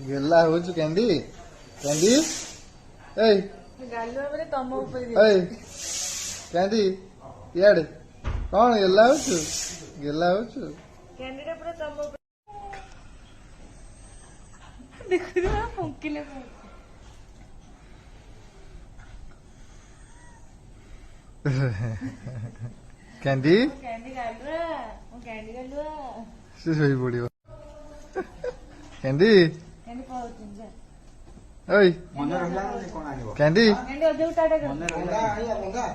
गेला हो candy candy तम कैंडी इे कौन गेला हो गेला हो कैंडीटा पूरा तम देखो फुंकिले कैंडी कैंडी गालुआ कैंडी गालुआ से सोई पड़ियो कैंडी कैंडी पाउचिन जा ओए मन रहला कोन आनिबो कैंडी कैंडी अधे उठाटा कर मन रहला आनिया मंगा